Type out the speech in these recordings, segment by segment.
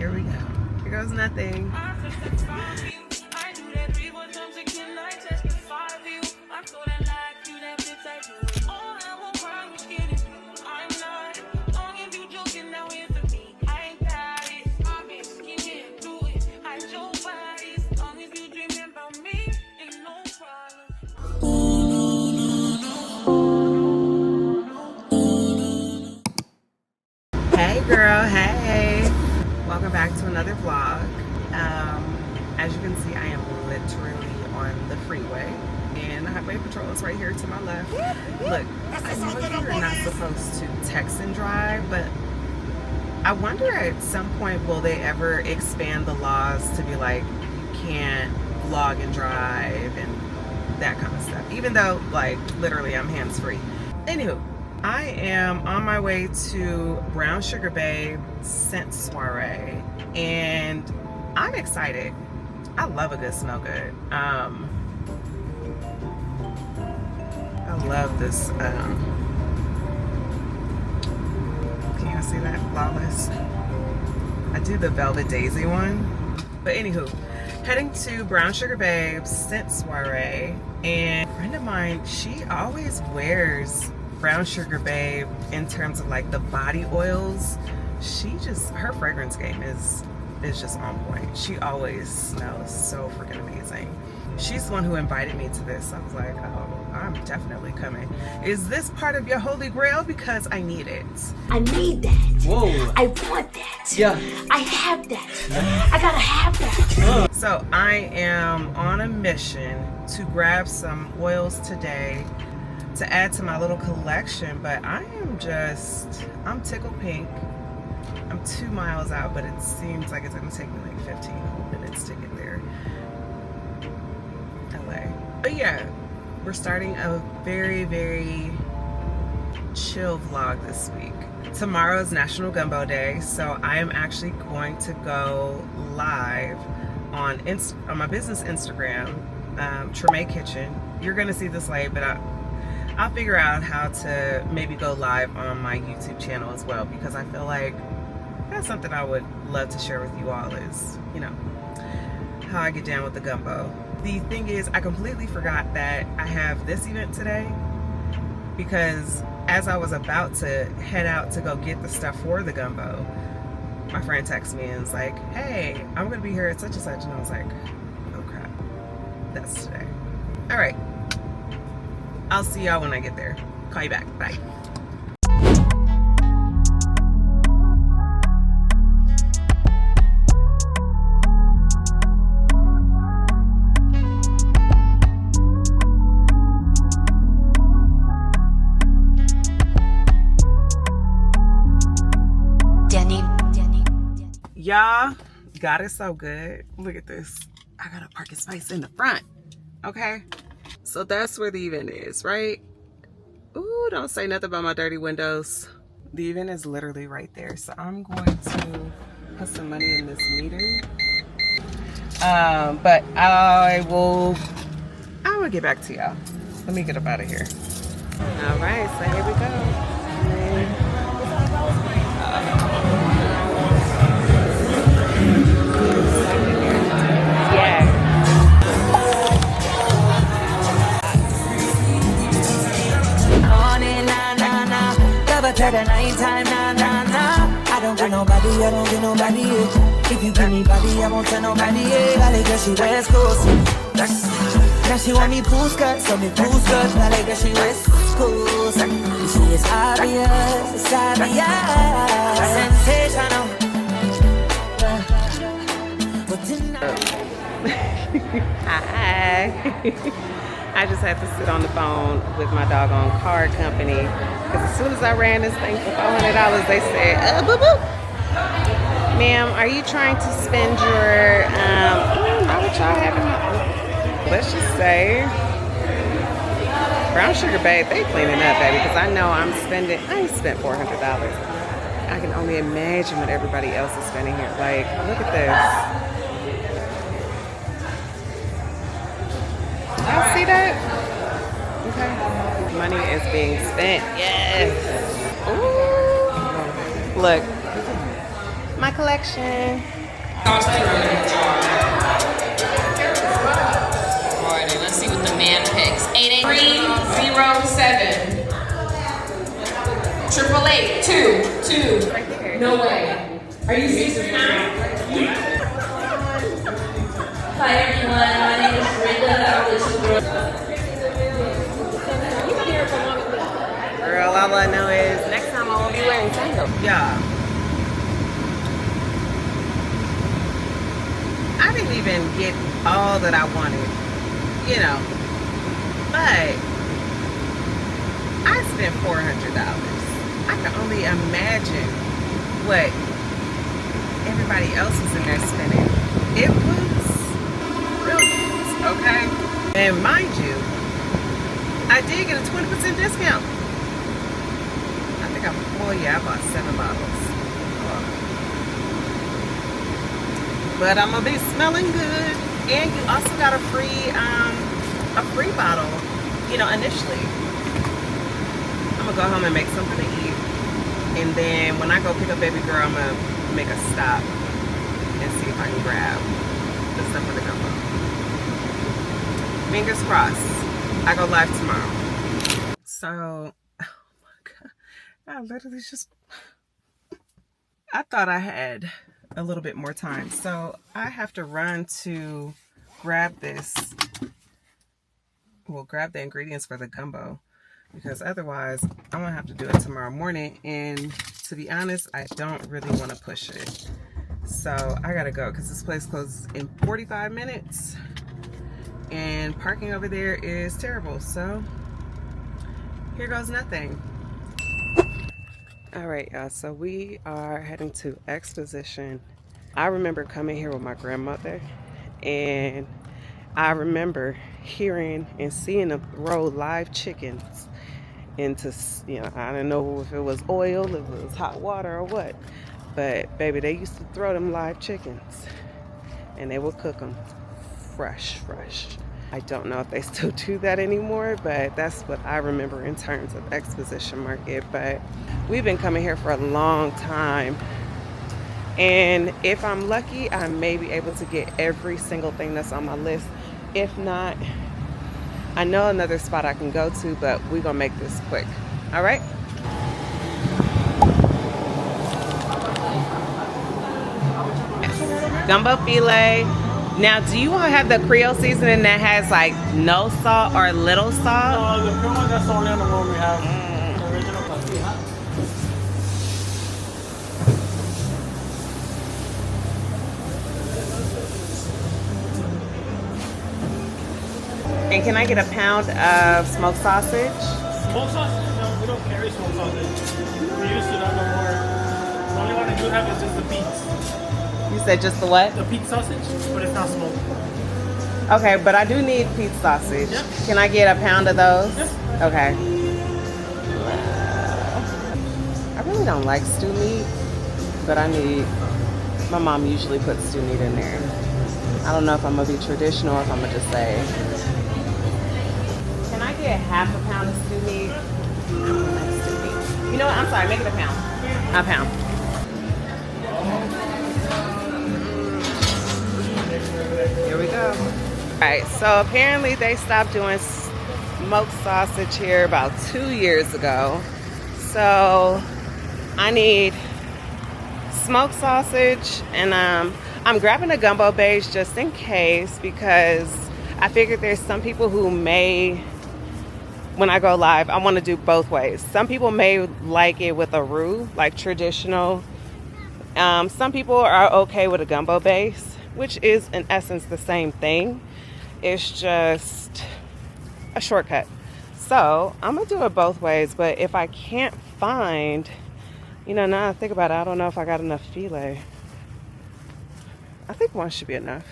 Here we go. Here goes nothing. Hey girl, hey. Welcome back to another vlog. As you can see, I am literally on the freeway and the highway patrol is right here to my left. Look, I know you're not supposed to text and drive, but I wonder at some point will they ever expand the laws to be like you can't vlog and drive and that kind of stuff, even though like literally I'm hands-free. Anywho, I am on my way to Brown Sugar Babe scent soiree and I'm excited. I love a good smell good. I love this. Can you see that? Flawless. I do the Velvet Daisy one. But anywho, heading to Brown Sugar Babe's scent soiree, and a friend of mine, she always wears Brown Sugar Babe in terms of like the body oils. Her fragrance game is just on point. She always smells so freaking amazing. She's the one who invited me to this. I was like, oh, I'm definitely coming. Is this part of your holy grail? Because I need it. I need that. Whoa. I want that. Yeah. I have that. I gotta have that. So I am on a mission to grab some oils today to add to my little collection, but I'm tickled pink. I'm 2 miles out, but it seems like it's gonna take me like 15 whole minutes to get there. LA. But yeah, we're starting a very, very chill vlog this week. Tomorrow's National Gumbo Day, so I am actually going to go live on my business Instagram, Treme Kitchen. You're gonna see this late, but I'll figure out how to maybe go live on my YouTube channel as well, because I feel like that's something I would love to share with you all is, you know, how I get down with the gumbo. The thing is, I completely forgot that I have this event today, because as I was about to head out to go get the stuff for the gumbo, my friend texted me and was like, hey, I'm gonna be here at such and such, and I was like, oh crap, that's today. All right, I'll see y'all when I get there. Call you back, bye. Y'all, God is so good. Look at this. I got a parking space in the front. Okay. So that's where the event is, right? Ooh, don't say nothing about my dirty windows. The event is literally right there. So I'm going to put some money in this meter. But I'm gonna get back to y'all. Let me get up out of here. All right, so here we go. To the nighttime, nah, nah, nah. I don't get nobody, I don't get nobody. If you give me body, I won't tell nobody. Vale, girl, she West Coast. Now she want me pool skirt, so me pool skirt. Vale, girl, she West Coast. She is obvious, it's obvious. Sensational. But tonight. Hi. I just had to sit on the phone with my doggone card company, because as soon as I ran this thing for $400, they said, boo boo. Ma'am, are you trying to spend your, how would y'all have it? Let's just say, Brown Sugar Babe, they cleaning up, baby, because I know I ain't spent $400. I can only imagine what everybody else is spending here. Like, look at this. Y'all see that? Okay. Money is being spent. Yes. Ooh. Look. my collection. Alrighty, let's see what the man picks. 88307. 888 Right there. No way. Are you serious right now? Hi everyone, my name is Brenda. Girl, all I know is next time I won't be wearing sandals. Yeah. I didn't even get all that I wanted, you know. But I spent $400. I can only imagine what everybody else was in there spending. It was brilliant, okay? And mind you, I did get a 20% discount. I think I bought 7 bottles. But I'm gonna be smelling good. And you also got a free bottle, you know, initially. I'm gonna go home and make something to eat. And then when I go pick up baby girl, I'm gonna make a stop and see if I can grab the stuff for the gumbo. Fingers crossed. I go live tomorrow. So, oh my God. I literally just, I thought I had a little bit more time. So I have to run to grab this. Well, grab the ingredients for the gumbo. Because otherwise, I'm going to have to do it tomorrow morning. And to be honest, I don't really want to push it. So I got to go because this place closes in 45 minutes. And parking over there is terrible. So here goes nothing. All right, y'all. So we are heading to Exposition. I remember coming here with my grandmother. And I remember hearing and seeing them throw live chickens into, you know, I don't know if it was oil, if it was hot water or what, but baby, they used to throw them live chickens and they would cook them fresh. I don't know if they still do that anymore, but that's what I remember in terms of Exposition Market. But we've been coming here for a long time, and if I'm lucky, I may be able to get every single thing that's on my list. If not, I know another spot I can go to, but we're gonna make this quick. All right? Gumbo filet. Now, do you all have the Creole seasoning that has like no salt or little salt? No, the Creole, that's the only other one we have. The original tortilla. And can I get a pound of smoked sausage? Smoked sausage? No, we don't carry smoked sausage. We used to not no more. The only one I do have is just the Pete's. You said just the what? The Pete's sausage, but it's not smoked. Okay, but I do need Pete's sausage. Yep. Can I get a pound of those? Yep. Okay. I really don't like stew meat, but my mom usually puts stew meat in there. I don't know if I'm gonna be traditional or if I'm gonna just say. Can I get half a pound of stew meat? I don't like stew meat. You know what? I'm sorry, make it a pound. A pound. Here we go. All right, so apparently they stopped doing smoked sausage here about 2 years ago. So I need smoked sausage, and I'm grabbing a gumbo base just in case, because I figured there's some people who may, when I go live, I want to do both ways. Some people may like it with a roux, like traditional. Some people are okay with a gumbo base, which is in essence the same thing. It's just a shortcut. So I'm gonna do it both ways, but if I can't find, you know, now I think about it, I don't know if I got enough filet. I think one should be enough.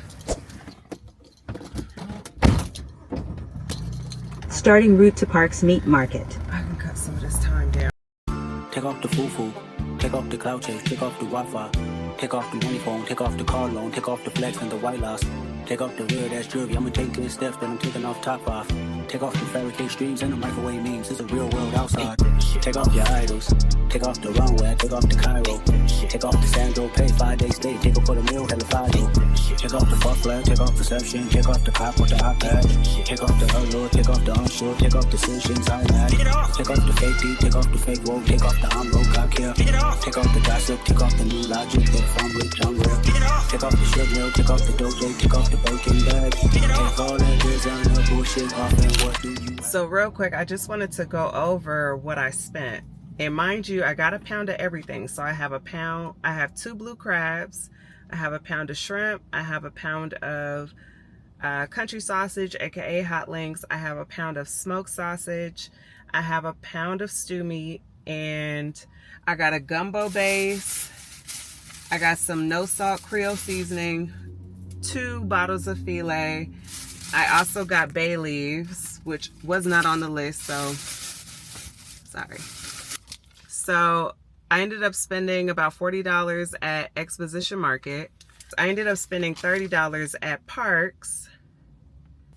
Starting route to Parks Meat Market. I can cut some of this time down. Take off the foo-foo, take off the cloud chase, take off the Wi-Fi, take off the money phone, take off the car loan, take off the flex and the white loss, take off the real, that's jewelry. I'ma take good steps, then I'm taking off top off. Take off the fairy cake streams and the microwave memes. It's a real world outside. Take off your idols. Take off the runway. Take off the Cairo. Take off the Sandro. Pay 5 days stay. Take off for the meal. Hella Fido. Take off the fuck flag. Take off perception. Take off the cop with the iPad. Take off the allure. Take off the unsure. Take off decisions. I'm mad. Take off the fake deep. Take off the fake woke. Take off the I'm broke. I care. Take off the gossip. Take off the new logic. If I'm rich, I'm real. Take off the shit mill. Take off the dojo. Take off the broken bag. Take all that designer bullshit off and what do you want? So real quick, I just wanted to go over what I spent. And mind you, I got a pound of everything. So I have 2 blue crabs. I have a pound of shrimp. I have a pound of country sausage, aka hot links. I have a pound of smoked sausage. I have a pound of stew meat. And I got a gumbo base. I got some no salt Creole seasoning. 2 bottles of filet. I also got bay leaves, which was not on the list, so sorry. So I ended up spending about $40 at Exposition Market. I ended up spending $30 at Parks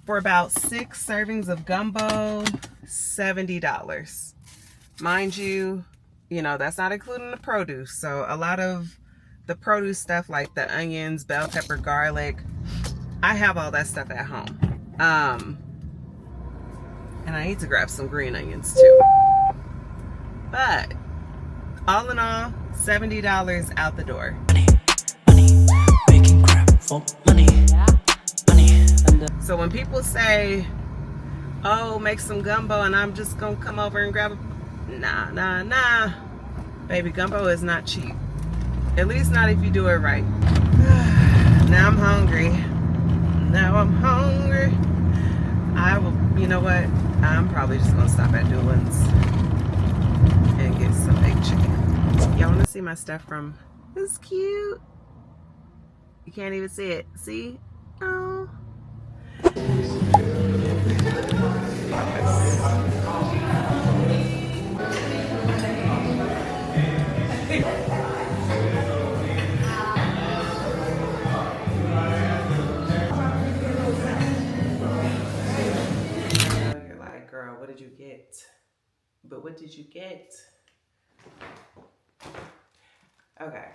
for about 6 servings of gumbo, $70. Mind you, that's not including the produce. So a lot of the produce stuff like the onions, bell pepper, garlic, I have all that stuff at home. And I need to grab some green onions too. But all in all, $70 out the door. Money, making crap for money. Money. So when people say, oh, make some gumbo and I'm just gonna come over and grab a... Nah. Baby, gumbo is not cheap. At least not if you do it right. Now I'm hungry. I will, you know what? I'm probably just gonna stop at Dulan'S and get some baked chicken. Y'all wanna see my stuff from, it's cute. You can't even see it. See? Oh. You're like, girl, what did you get? But what did you get? Okay.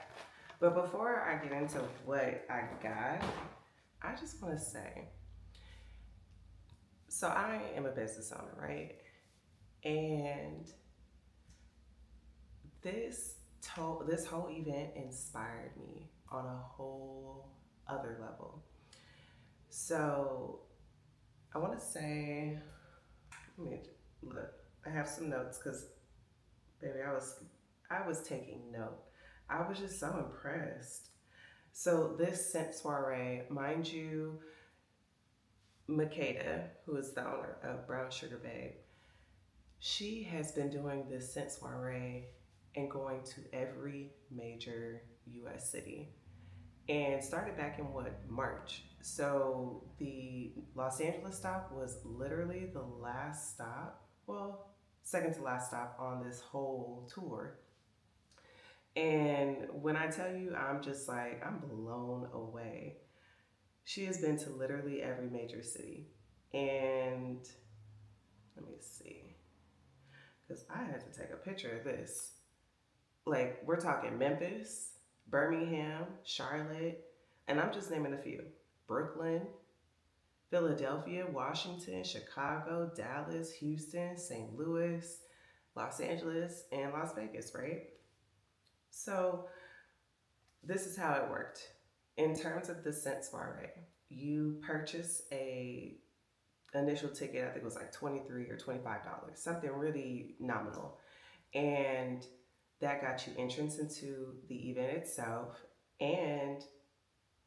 But before I get into what I got, I just want to say, so I am a business owner, right? And this whole event inspired me on a whole other level. So I want to say, look, I have some notes because, baby, I was taking note. I was just so impressed. So this scent soirée, mind you, Makeda, who is the owner of Brown Sugar Babe, she has been doing this scent soirée and going to every major US city. And started back in March. So the Los Angeles stop was literally the last stop, well, second to last stop on this whole tour. And when I tell you, I'm just like, I'm blown away. She has been to literally every major city. And let me see, because I had to take a picture of this. Like, we're talking Memphis, Birmingham, Charlotte, and I'm just naming a few. Brooklyn, Philadelphia, Washington, Chicago, Dallas, Houston, St. Louis, Los Angeles, and Las Vegas, right? So this is how it worked. In terms of the scent soirée, you purchase a initial ticket, I think it was like $23 or $25, something really nominal. And that got you entrance into the event itself. And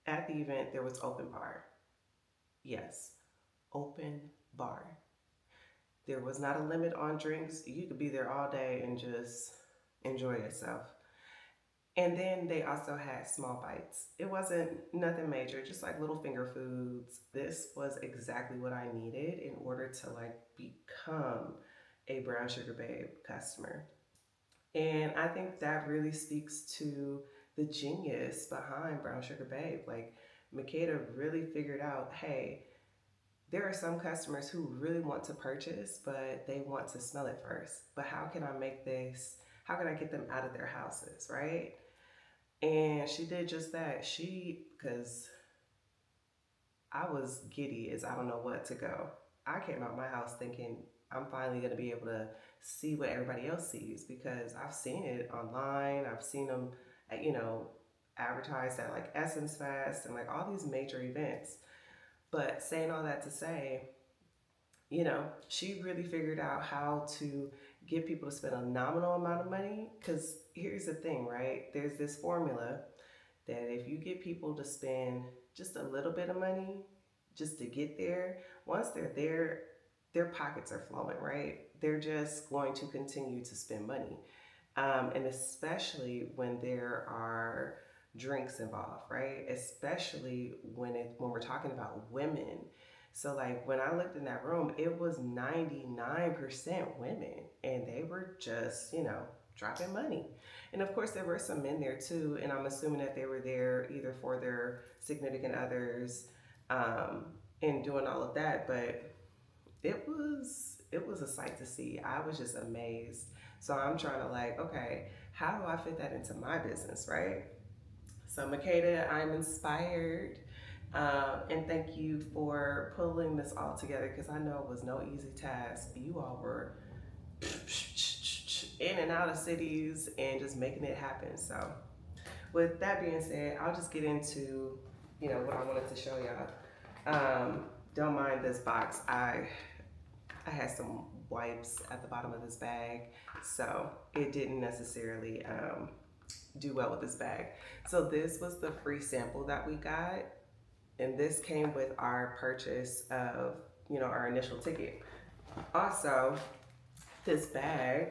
at the event, there was open bar. Yes, open bar. There was not a limit on drinks. You could be there all day and just enjoy yourself. And then they also had small bites. It wasn't nothing major, just like little finger foods. This was exactly what I needed in order to like become a Brown Sugar Babe customer. And I think that really speaks to the genius behind Brown Sugar Babe. Like, Makeda really figured out, hey, there are some customers who really want to purchase, but they want to smell it first. But how can I make this, how can I get them out of their houses, right? And she did just that. Because I was giddy as I don't know what to go. I came out my house thinking I'm finally going to be able to see what everybody else sees, because I've seen it online. I've seen them, advertised at like Essence Fest and like all these major events. But saying all that to say, she really figured out how to get people to spend a nominal amount of money. Because here's the thing, right? There's this formula that if you get people to spend just a little bit of money just to get there, once they're there, their pockets are flowing, right? They're just going to continue to spend money. And especially when there are drinks involved, right? Especially when we're talking about women. So like when I looked in that room, it was 99% women, and they were just, dropping money. And of course there were some men there too, and I'm assuming that they were there either for their significant others, and doing all of that. But it was a sight to see. I was just amazed. So I'm trying to like, okay, how do I fit that into my business, right? So Makeda, I'm inspired. And thank you for pulling this all together, because I know it was no easy task. You all were in and out of cities and just making it happen. So with that being said, I'll just get into, what I wanted to show y'all. Don't mind this box. I had some wipes at the bottom of this bag, so it didn't necessarily do well with this bag. So this was the free sample that we got, and this came with our purchase of, our initial ticket. Also, this bag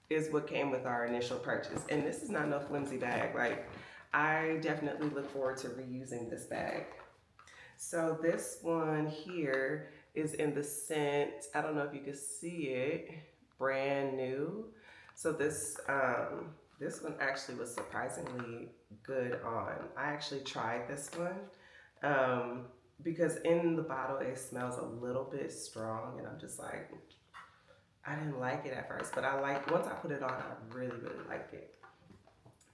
is what came with our initial purchase, and this is not no flimsy bag. Like, I definitely look forward to reusing this bag. So this one here is in the scent, I don't know if you can see it, Brand New. So this one actually was surprisingly good on. I actually tried this one because in the bottle it smells a little bit strong, and I'm just like, I didn't like it at first, but once I put it on, I really, really liked it.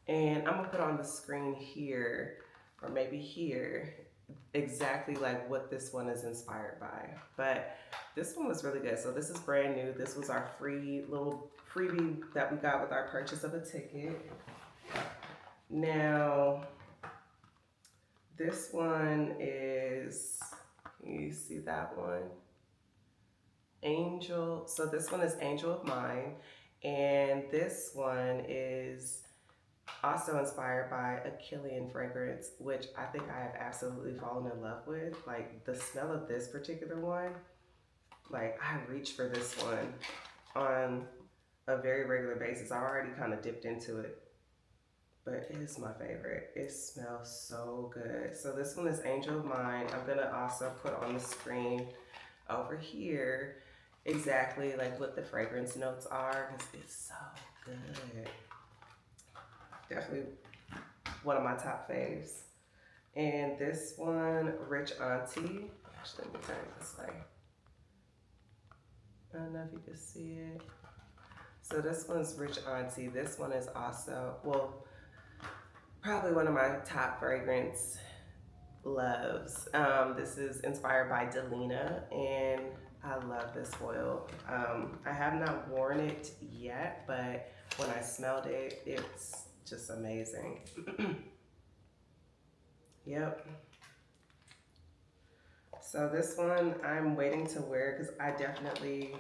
And I'm gonna put on the screen here, or maybe here, exactly like what this one is inspired by. But this one was really good. So this is Brand New. This was our free little freebie that we got with our purchase of a ticket. Now, this one is, you see that one? Angel. So this one is Angel of Mine. And this one is also inspired by a Killian fragrance, which I think I have absolutely fallen in love with. Like, the smell of this particular one, like, I reach for this one on a very regular basis. I already kind of dipped into it, but it is my favorite. It smells so good. So this one is Angel of Mine. I'm gonna also put on the screen over here exactly like what the fragrance notes are, because it's so good. Definitely one of my top faves. And this one, Rich Auntie. Actually, let me turn it this way. I don't know if you can see it. So this one's Rich Auntie. This one is also, well, probably one of my top fragrance loves. This is inspired by Dulan'S, and I love this oil. I have not worn it yet, but when I smelled it, it's just amazing. Yep. So this one I'm waiting to wear, because I definitely,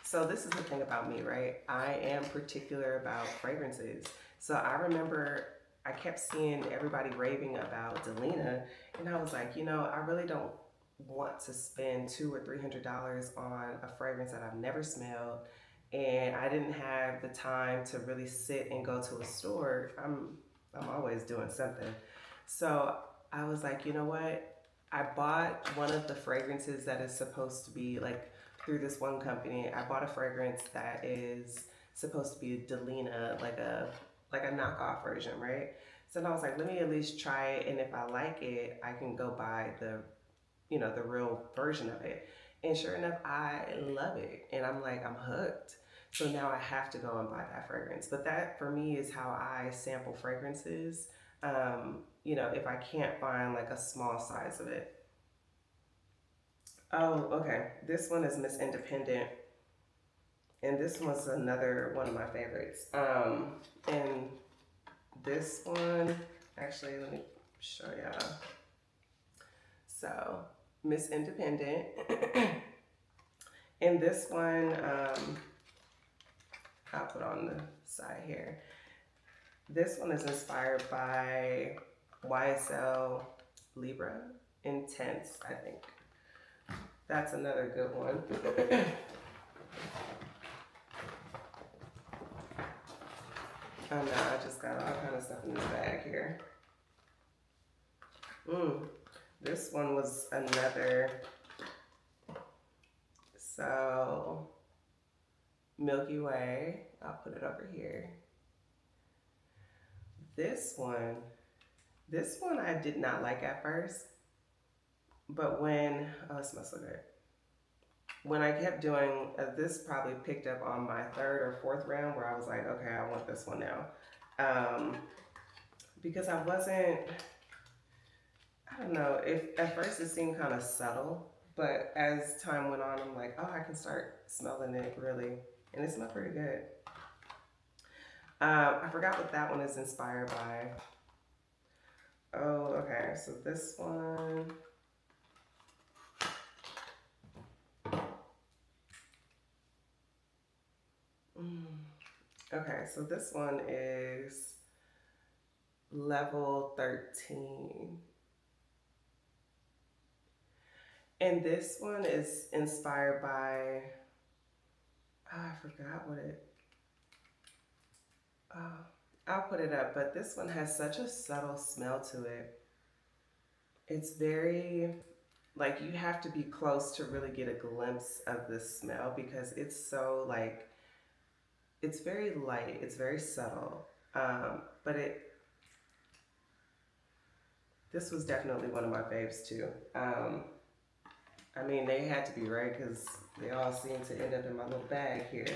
so this is the thing about me, right? I am particular about fragrances. So I remember I kept seeing everybody raving about Dulan'S, and I was like, I really don't want to spend $200 or $300 on a fragrance that I've never smelled. And I didn't have the time to really sit and go to a store. I'm always doing something. So I was like, you know what? I bought one of the fragrances that is supposed to be like through this one company. I bought a fragrance that is supposed to be a Dulan'S, like a knockoff version, right? So then I was like, let me at least try it, and if I like it, I can go buy the you know, the real version of it. And sure enough, I love it. And I'm like, I'm hooked. So now I have to go and buy that fragrance. But that for me is how I sample fragrances. You know, if I can't find like a small size of it. Oh, okay. This one is Miss Independent. And this one's another one of my favorites. And this one, actually, let me show y'all. So, Miss Independent. And this one, I'll put on the side here. This one is inspired by YSL Libra Intense, I think. That's another good one. Oh no, I just got all kind of stuff in this bag here. This one was another, so Milky Way, I'll put it over here. This one I did not like at first, but when, oh, it smells so good. When I kept doing, this probably picked up on my third or fourth round where I was like, okay, I want this one now. Because I wasn't, I don't know, if at first it seemed kind of subtle, but as time went on, I'm like, oh, I can start smelling it really, and it smelled pretty good. I forgot what that one is inspired by. Oh, okay, so this one, okay, so this one is Level 13. And this one is inspired by, oh, I forgot what it, I'll put it up, but this one has such a subtle smell to it. It's very, like you have to be close to really get a glimpse of this smell because it's so like, it's very light, it's very subtle, but this was definitely one of my faves too. I mean, they had to be, right? Because they all seem to end up in my little bag here.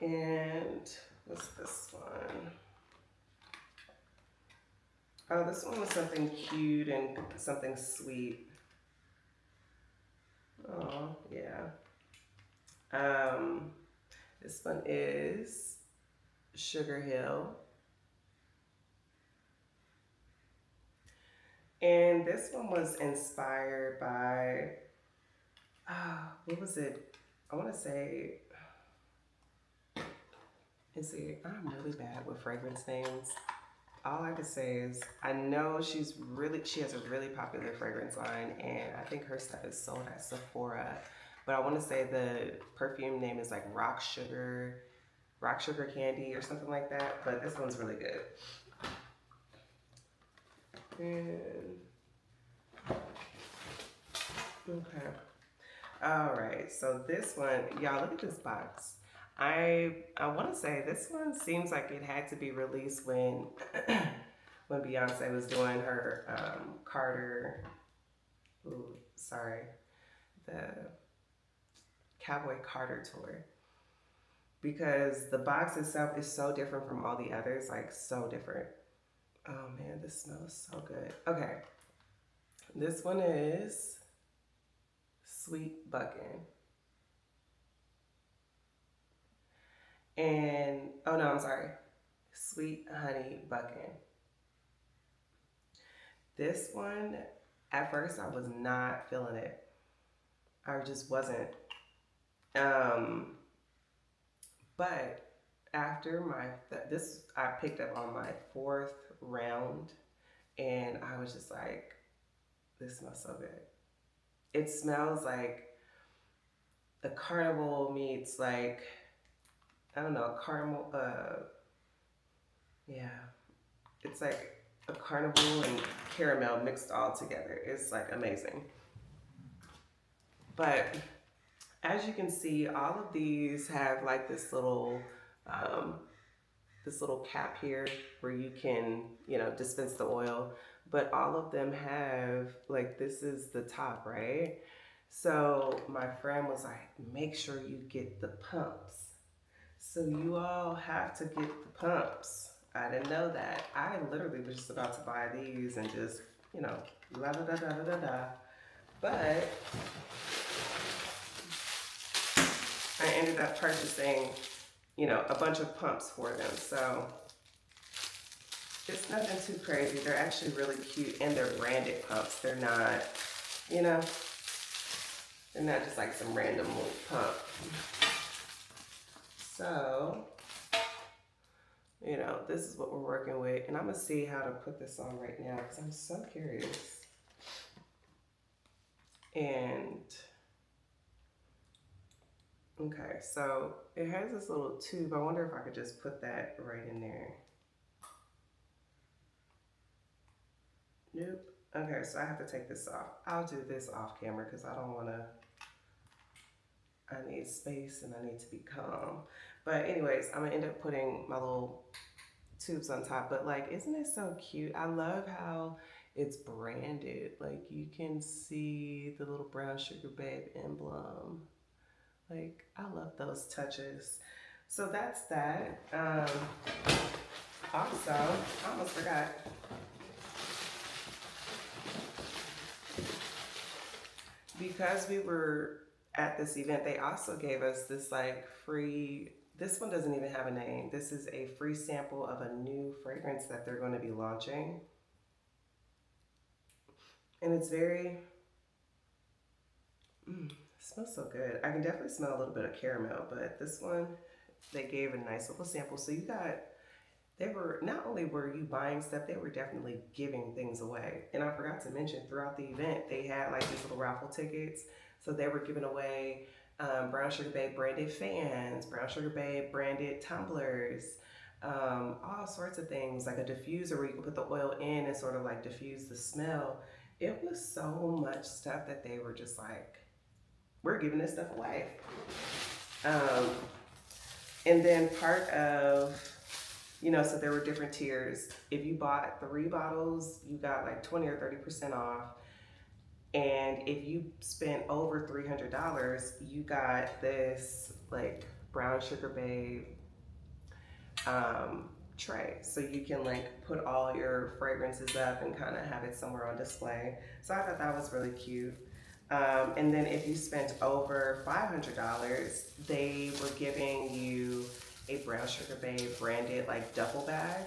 And what's this one? Oh, this one was something cute and something sweet. Oh, yeah. This one is Sugar Hill. And this one was inspired by, what was it? I want to say, I'm really bad with fragrance names. All I can say is, I know she has a really popular fragrance line, and I think her stuff is sold at Sephora. But I want to say the perfume name is like Rock Sugar Candy or something like that. But this one's really good. And okay, all right, so this one, y'all, look at this box. I want to say this one seems like it had to be released when when Beyonce was doing her the Cowboy Carter tour, because the box itself is so different from all the others, like so different. Oh man, this smells so good. Okay, this one is Sweet Buckin'. And, oh no, I'm sorry, Sweet Honey Buckin'. This one, at first I was not feeling it. I just wasn't. But after I picked up on my fourth round, and I was just like, this smells so good. It smells like a carnival meets like, I don't know, a caramel, yeah. It's like a carnival and caramel mixed all together. It's like amazing. But as you can see, all of these have like this little this little cap here where you can, you know, dispense the oil, but all of them have, like, this is the top, right? So my friend was like, make sure you get the pumps. So you all have to get the pumps. I didn't know that. I literally was just about to buy these and just, you know, la da da da da da da. But I ended up purchasing, you know, a bunch of pumps for them. So it's nothing too crazy. They're actually really cute and they're branded pumps. They're not, you know, they're not just like some random little pump. So, you know, this is what we're working with. And I'm gonna see how to put this on right now because I'm so curious. And okay, so it has this little tube. I wonder if I could just put that right in there. Nope. Okay, so I have to take this off. I'll do this off camera because I don't want to, I need space and I need to be calm. But anyways, I'm gonna end up putting my little tubes on top. But like, isn't it so cute? I love how it's branded. Like you can see the little brown sugar babe emblem. Like, I love those touches. So that's that. Also, I almost forgot. Because we were at this event, they also gave us this like free, this one doesn't even have a name. This is a free sample of a new fragrance that they're going to be launching. And it's very, it smells so good. I can definitely smell a little bit of caramel, but this one, they gave a nice little sample. So you got, they were, not only were you buying stuff, they were definitely giving things away. And I forgot to mention, throughout the event, they had like these little raffle tickets. So they were giving away Brown Sugar Babe branded fans, Brown Sugar Babe branded tumblers, all sorts of things, like a diffuser where you can put the oil in and sort of like diffuse the smell. It was so much stuff that they were just like, we're giving this stuff away. And then part of, you know, so there were different tiers. If you bought 3 bottles, you got like 20 or 30% off. And if you spent over $300, you got this like Brown Sugar Babe tray. So you can like put all your fragrances up and kind of have it somewhere on display. So I thought that was really cute. And then if you spent over $500, they were giving you a Brown Sugar Babe branded like duffel bag,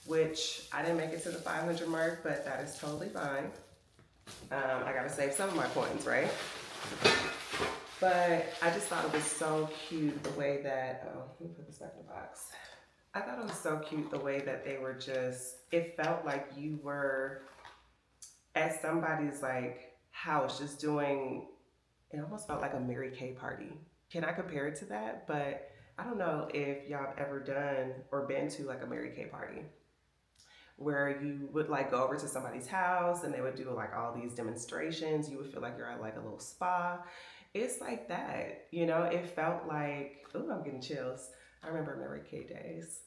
which I didn't make it to the 500 mark, but that is totally fine. I gotta save some of my coins, right? But I just thought it was so cute the way that, oh, let me put this back in the box. I thought it was so cute the way that they were just, it felt like you were at somebody's like house just doing, it almost felt like a Mary Kay party. Can I compare it to that? But I don't know if y'all have ever done or been to like a Mary Kay party where you would like go over to somebody's house and they would do like all these demonstrations. You would feel like you're at like a little spa. It's like that, you know, it felt like, oh, I'm getting chills. I remember Mary Kay days.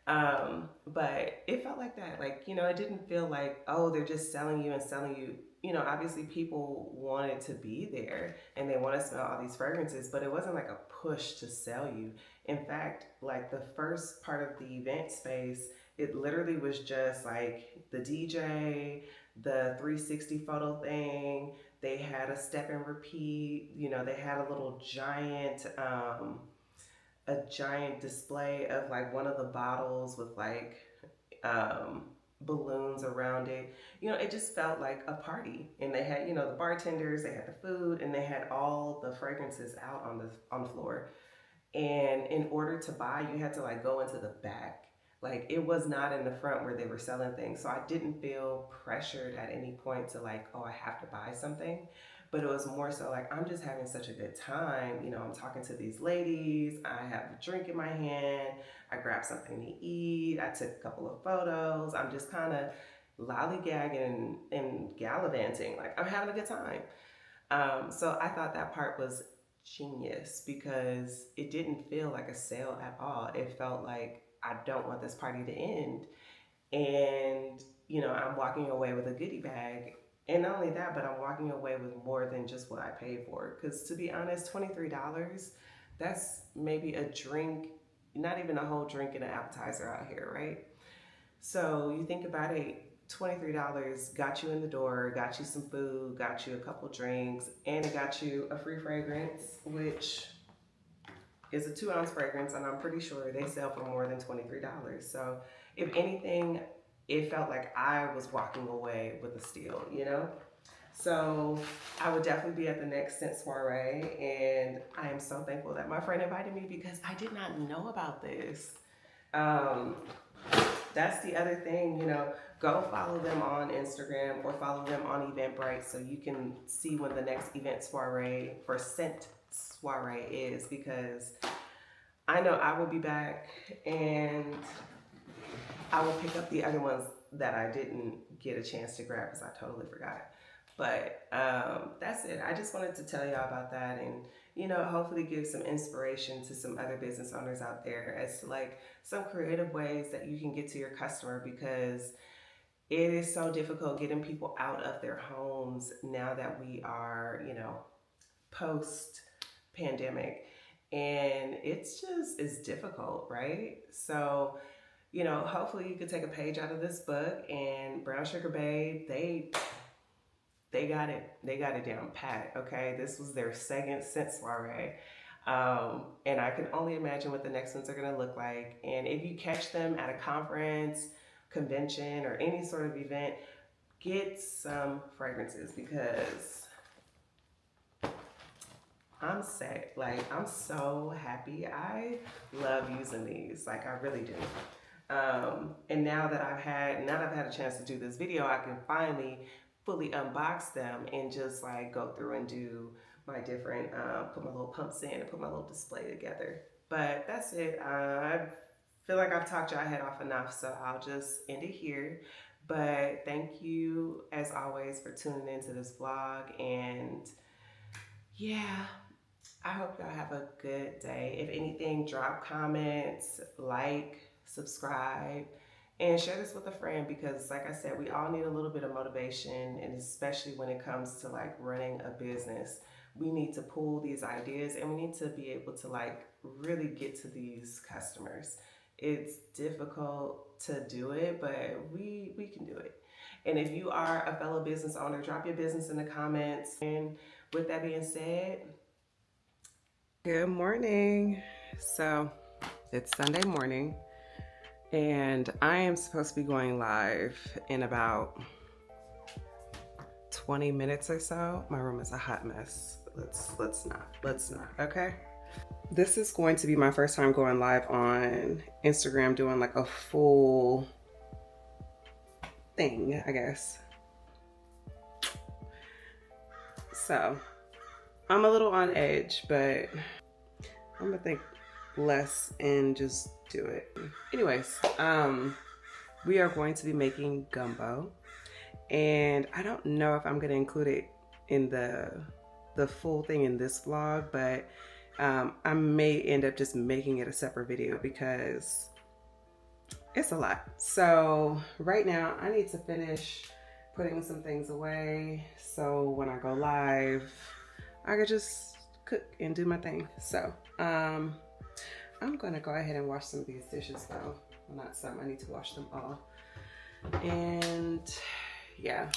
But it felt like that. Like, you know, it didn't feel like, oh, they're just selling you and selling you. You know, obviously people wanted to be there and they want to smell all these fragrances, but it wasn't like a push to sell you. In fact, like the first part of the event space, it literally was just like the DJ, the 360 photo thing. They had a step and repeat, you know, they had a little giant, a giant display of like one of the bottles with like balloons around it. You know, it just felt like a party. And they had, you know, the bartenders, they had the food, and they had all the fragrances out on the floor. And in order to buy, you had to like go into the back. Like it was not in the front where they were selling things. So I didn't feel pressured at any point to like, oh, I have to buy something. But it was more so like, I'm just having such a good time. You know, I'm talking to these ladies. I have a drink in my hand. I grabbed something to eat. I took a couple of photos. I'm just kind of lollygagging and gallivanting. Like I'm having a good time. So I thought that part was genius because it didn't feel like a sale at all. It felt like I don't want this party to end. And, you know, I'm walking away with a goodie bag. And not only that, but I'm walking away with more than just what I paid for. Because to be honest, $23, that's maybe a drink, not even a whole drink and an appetizer out here, right? So you think about it, $23 got you in the door, got you some food, got you a couple drinks, and it got you a free fragrance, which is a 2-ounce fragrance, and I'm pretty sure they sell for more than $23. So if anything, it felt like I was walking away with a steal, you know? So I would definitely be at the next Scent Soirée, and I am so thankful that my friend invited me because I did not know about this. That's the other thing, you know, go follow them on Instagram or follow them on Eventbrite so you can see when the next event soiree for Scent Soirée is, because I know I will be back and I will pick up the other ones that I didn't get a chance to grab because I totally forgot. But that's it. I just wanted to tell y'all about that and, you know, hopefully give some inspiration to some other business owners out there as to like some creative ways that you can get to your customer, because it is so difficult getting people out of their homes now that we are, you know, post pandemic, and it's difficult, right? So, you know, hopefully you could take a page out of this book, and Brown Sugar Babe, they got it down pat, okay? This was their second Scent Soirée. And I can only imagine what the next ones are gonna look like. And if you catch them at a conference, convention, or any sort of event, get some fragrances, because I'm set. Like, I'm so happy. I love using these, like I really do. And now that I've had a chance to do this video, I can finally fully unbox them and just like go through and do my different, put my little pumps in and put my little display together. But that's it. I feel like I've talked y'all head off enough, so I'll just end it here. But thank you as always for tuning into this vlog, and yeah, I hope y'all have a good day. If anything, drop comments, like, subscribe, and share this with a friend, because like I said, we all need a little bit of motivation, and especially when it comes to like running a business, we need to pull these ideas and we need to be able to like really get to these customers. It's difficult to do it, but we can do it. And if you are a fellow business owner, drop your business in the comments. And with that being said, good morning. So it's Sunday morning, and I am supposed to be going live in about 20 minutes or so. My room is a hot mess. Let's not, okay? This is going to be my first time going live on Instagram, doing like a full thing, I guess. So I'm a little on edge, but I'm gonna think less and just do it. Anyways, we are going to be making gumbo, and I don't know if I'm gonna include it in the full thing in this vlog, but I may end up just making it a separate video because it's a lot. So right now I need to finish putting some things away, so when I go live I could just cook and do my thing. So I'm gonna go ahead and wash some of these dishes though. Well, not some, I need to wash them all. And yeah,